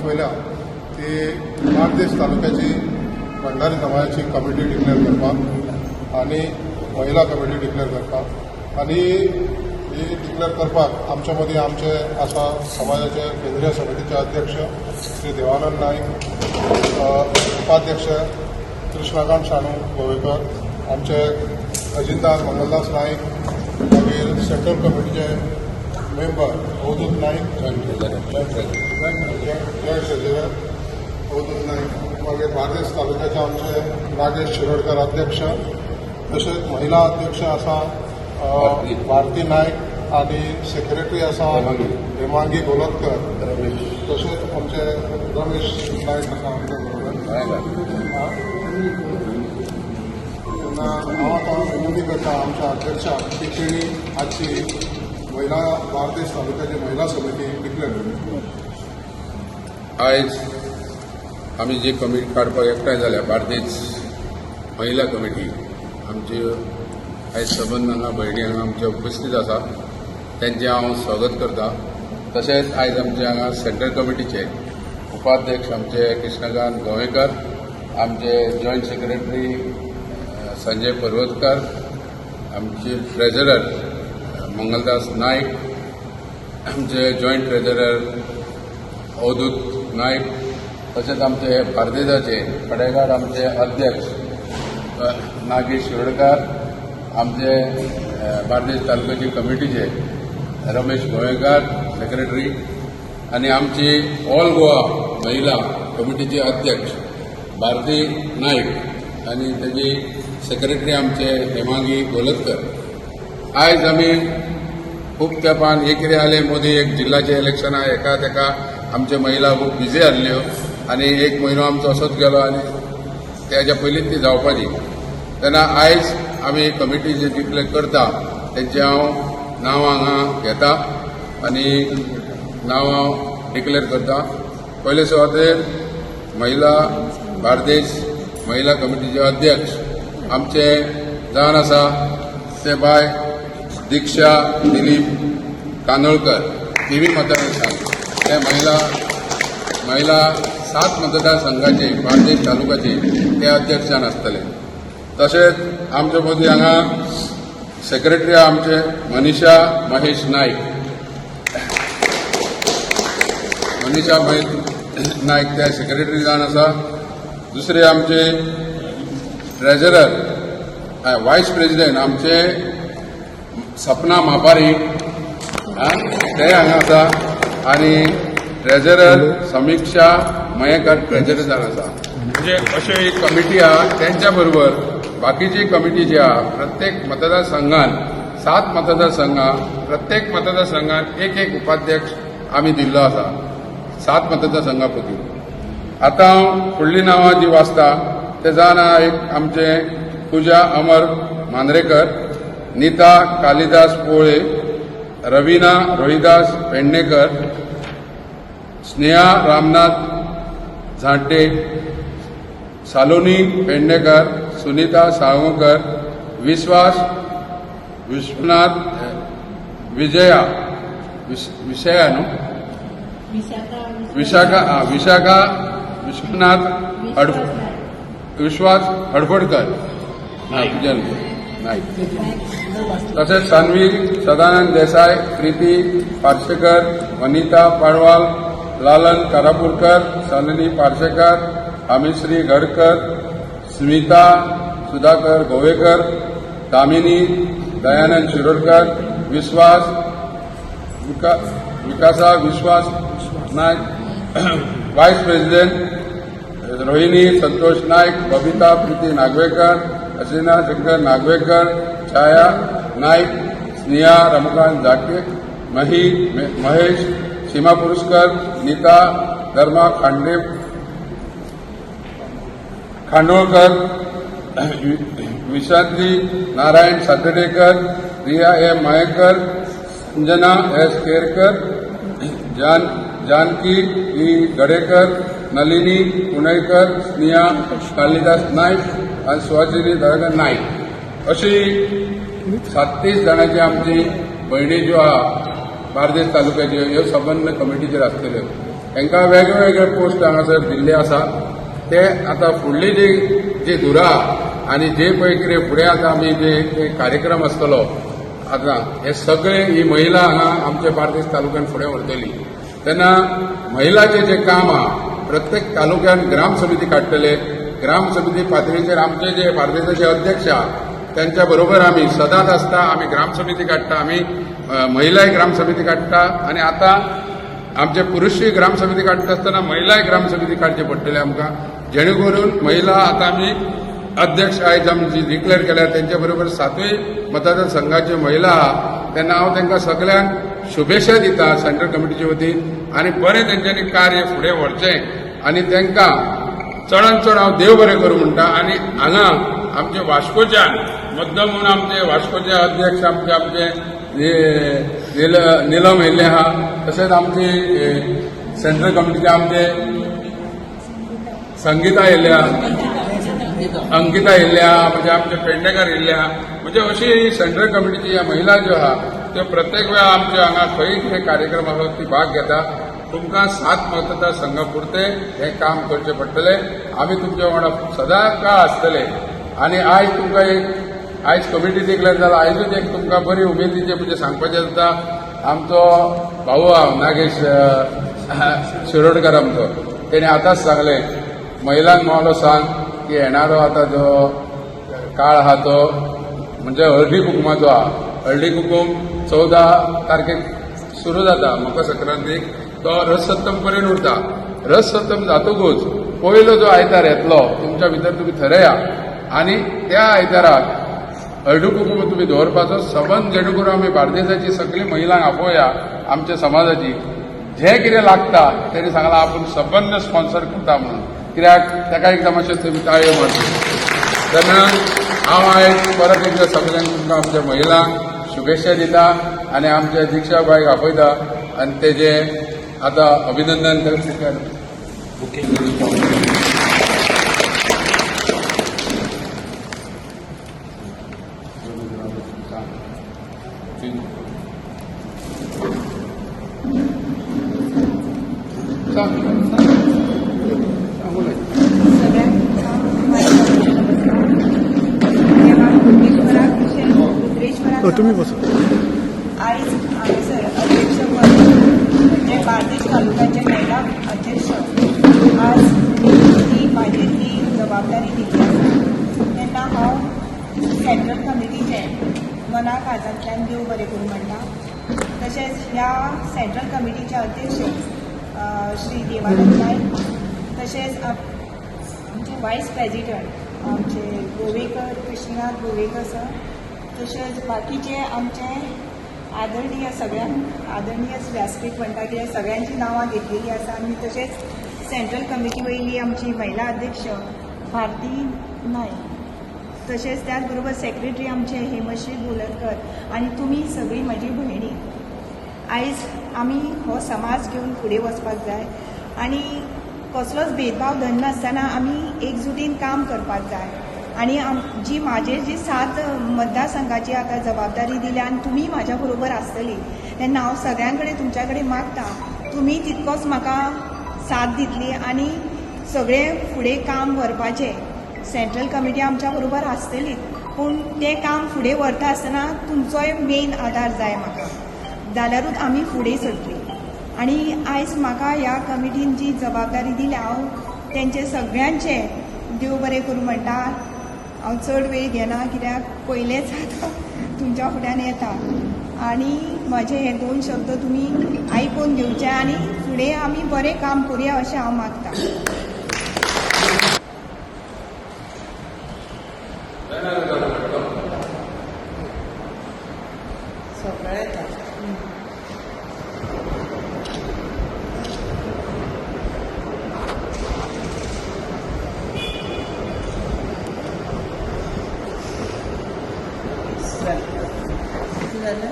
दाखयल्या ती बार्देस तालुक्याची भंडारी समाजाची कमिटी डिक्लेअर करपाक आणि महिला कमिटी डिक्लेअर करपाक आणि ही डिक्लेअर करपाक आमच्या मदीं आमचे आसा समाजाचे केंद्रीय समितीचे अध्यक्ष श्री देवानंद नाईक, उपाध्यक्ष कृष्णकांत शानू गोवेकर, आमचे खजिनदार मंगलदास नाईक, मागीर सेंट्रल कमिटीचे member Avdhoot Naik, joint treasurer Avdhoot Naik, मागीर बार्देस तालुक्याचे आमचे नागेश शिरोडकर अध्यक्ष, तशेंच महिला अध्यक्ष आसा भारती नाईक आणि सेक्रेटरी आसा हेमांगी गोलतकर, तशेंच आमचे रमेश नाईक आसा आमच्या बरोबर. हांव आतां विनंती करता आमच्या अध्यक्षाक की तेणी आजची महिला बार्देस तालुक्याची महिला समिती डिक्लेअर केली. आयज आमी जी कमिटी काडपाक एकठांय जाल्या बार्देस महिला कमिटी, आमची आयज सबंद हांगा भयणी हांगा आमचे उपस्थित आसा, तेंचें हांव स्वागत करता. तशेंच आयज आमचे हांगा सेंट्रल कमिटीचे उपाध्यक्ष आमचे कृष्णकांत गोवेकर, आमचे जॉयंट सेक्रेटरी संजय पर्वतकर, आमचे ट्रेझरर मंगलदास नाईक, आमचे जॉयंट ट्रेझरर अवधूत नाईक, तशेंच आमचे बार्देजाचे कडेगाड आमचे अध्यक्ष नागेश शिरोडकर, आमचे बार्देस तालुक्याची कमिटीचे रमेश गोवेकर सेक्रेटरी, आणि आमची ऑल गोवा महिला कमिटीचे अध्यक्ष भारती नाईक आणि तेजी सेक्रेटरी आमचे हेमांगी गोलतकर. आयज आमी खूब तेंपान एक कितें जालें, मोदी एक जिल्ल्याचे इलेक्शनां एका तेका आमचे महिला खूब बिजी आसल्यो आनी एक म्हयनो आमचो असोच गेलो आनी तेच्या पयलींच ती जावपाची. तेन्ना आयज आमी कमिटी जी डिक्लेअर करता तेंचे हांव नांव हांगा घेता आनी नांव हांव डिक्लेअर करता. पयले सुवातेर महिला बार्देस महिला कमिटीचे अध्यक्ष आमचे जावन आसा ते बाय दिक्षा दिलीप कानोळकर, तिवी मतदारसंघ. ते महिला 7 मतदारसंघाचे बार्देस तालुक्याचे ते अध्यक्ष जावन आसतले. तशेंच आमचे मदीं हांगा सेक्रेटरी आमचे मनीषा महेश नाईक, मनीषा महेश नाईक ते सेक्रेटरी जावन आसा. दुसरे आमचे ट्रेझरर व्हायस प्रेसिडेंट आमचे सपना मापारी ते हांगा आसा आणि ट्रेझरर समीक्षा मयेकर ट्रेझरर जावन आसा. म्हणजे अशें एक कमिटी आहा. त्यांच्या बरोबर बाकीची कमिटी जी आहा प्रत्येक मतदारसंघात 7 मतदारसंघां, प्रत्येक मतदारसंघात एक उपाध्यक्ष आमी दिल्लो आसा 7 मतदारसंघां पैकी. आतां हांव फुडलीं नांवां जी वाचता ते जावन एक आमचे पूजा अमर मांद्रेकर, नीता कालिदास पोळे, रविना रोहिदास पेडणेकर, स्नेहा रामनाथ झांटे, सालोनी पेडणेकर, सुनीता साळगांवकर, विश्वास विश्वनाथ विजया विषया न्हू विशाखा विश्वनाथ विश्वास हडफडकर नाही. तसेच Saanvi Sadanand Desai, Preeti Parsekar, Vanita पाडवाल, Lalan कारापूरकर, सननी Parsekar, अमिश्री Gadkar, Smita Sudhakar Govekar, Damini Dayanand Shirodkar, Vishwas Vikasa Vishwas Naik, vice president Rohini Santosh Naik, Babita Preeti Nagvekar, Asina Shankar Nagvekar, Chhaya Naik, Sneha Ramkant Jate, Mahesh Seema Puraskar, Neeta Dharma Khandolkar, Vishanti Narayan Satdekar, Riya M Mayekar, Sanjana S Kerkar, Janaki E Gadekar, Nalini Punekar, Sneha Kalidas Naik आणि सुहासिनी दयानंद नाईक अशी 37 जाणांची आमची भयणी ज्यो आहा बार्देस तालुक्याच्यो ह्यो सबंद कमिटीचेर आसतल्यो. तांकां वेगवेगळे पोस्ट हांगासर दिल्ले आसा ते आतां फुडली जी धुरा आनी जे पळय कितें फुडें आतां आमी जे कार्यक्रम आसतलो आतां हे सगळे ही महिला हांगा आमच्या बार्देस तालुक्यान फुडें व्हरतली तेन्ना महिलाचें जें काम आहा प्रत्येक तालुक्यान ग्राम समिती काडटले ग्राम समिती पातळीचेर आमचे जे बार्देसाचे अध्यक्ष आहा त्यांच्या बरोबर आमी सदांच आसता आमी ग्राम समिती काडटा आमी महिलाय ग्राम समिती काडटा आनी आतां आमचे पुरुशूय ग्राम समिती काडटा आसतना महिलाय ग्राम समिती काडची पडटली आमकां जेणे करून महिला आतां आमी अध्यक्ष आयज आमची डिक्लेअर केल्यार त्यांच्या बरोबर 7वी मतदारसंघाच्यो महिला आहा तेन्ना हांव तांकां सगळ्यांक शुभेच्छा दिता सेंट्रल कमिटीचे वतीन आनी बरें तेंच्यांनी कार्य फुडें व्हरचें आनी तांकां चडांत चड हांव देव बरें करूं म्हणटा आनी हांगा आमचे वास्कोच्यान मुद्दम म्हणून आमचे वास्कोचे अध्यक्ष आमचे निलम येयल्ले आहा तशेंच आमची सेंट्रल कमिटीचे आमचे संगीता येयल्ले आहा अंकिता येयल्ले आहा म्हणजे आमचे पेडणेकर येयल्ले आहा म्हणजे अशी ही सेंट्रल कमिटीची ह्या महिला ज्यो आहा त्यो प्रत्येक वेळा आमचे हांगा खंय कितें कार्यक्रम आसा ती भाग घेता तुमकां 7 मतदारसंघा पुरते हें काम करचें पडटलें आमी तुमच्या वांगडा सदां काळ आसतले आनी आयज तुमकां एक आयज कमिटी डिक्लेअर जाला आयजूच एक तुमकां बरी उमेदीचें म्हणजे सांगपाचें जाता आमचो भाऊ आहा नागेश शिरोडकर आमचो तेणे आतांच सांगलें महिलांक मावलो सांग की येणारो आतां जो काळ आहा तो म्हणजे हळदी कुकुमाचो आहा हळदी कुकूम 14 तारखेक सुरू जाता मकर संक्रांतीक तो रस सप्तम पर्यंत उरता रस सप्तम जातकूच पयलो जो आयतार येतलो तुमच्या भितर तुमी थरया आनी त्या आयताराक हळदी कुकूम तुमी दवरपाचो संबंद जेणे करून आमी बार्देसाची सगळी महिलांक आपोवया आमच्या समाजाची जे कितें लागता तेणी सांगलां आपूण संबंद स्पॉन्सर करता म्हणून कित्याक ताका एक मातशें तुमी ताळयो मारता तेन्ना हांव आयज परत एकदां सगळ्यांक तुमकां आमच्या महिलांक शुभेच्छा दिता आनी आमच्या दिक्षा बायक आपयता आनी तेजें आतां अभिनंदन करता तुम्ही बसा आयज हांगासर अध्यक्ष पद म्हणजे बार्देस तालुक्याचे महिला अध्यक्ष आज ती म्हाजेर ती जबाबदारी दिली आसा तेन्ना हांव सेंट्रल कमिटीचे मनाक आजांतल्यान देव बरें करूं म्हणटा तशेंच ह्या सेंट्रल कमिटीचे अध्यक्ष श्री देवानंद नायक तशेंच आमचे वायस प्रेजिडंट आमचे गोवेकर कृष्णनाथ गोवेकर सर तशेंच बाकीचे आमचे आदरणीय सगळ्यांक आदरणीय व्यासपीठ म्हणटा कित्याक सगळ्यांची नांवां घेतलेली आसा आनी तशेंच सेंट्रल कमिटी वयली आमची महिला अध्यक्ष भारती नायक तशेंच त्याच बरोबर सेक्रेटरी आमचे हेमश्री बोलरकर आनी तुमी सगळीं म्हजी भयणी आयज आमी हो समाज घेवन फुडें वचपाक जाय आनी कसलोच भेदभाव धरनासतना आमी एकजुटीन काम करपाक जाय आनी जी म्हाजेर जी 7 मतदारसंघाची आतां जबाबदारी दिल्या आनी तुमी म्हाज्या बरोबर आसतली तेन्ना हांव सगळ्यां कडेन तुमच्या कडेन मागता तुमी तितकोच म्हाका साथ दितली आनी सगळें फुडें काम व्हरपाचें सेंट्रल कमिटी आमच्या बरोबर आसतलीच पूण तें काम फुडें व्हरता आसतना तुमचोय मेन आदार जाय म्हाका जाल्यारूच आमी फुडें सरतली आनी आयज म्हाका ह्या कमिटीन जी जबाबदारी दिल्या हांव तेंचे सगळ्यांचे देव बरें करूं म्हणटा हांव चड वेळ घेना कित्याक पयलेंच आतां तुमच्या फुड्यान येता आनी म्हजे हे 2 शब्द तुमी आयकून घेवचे आनी फुडें आमी बरें काम करुया अशें हांव मागतां झालं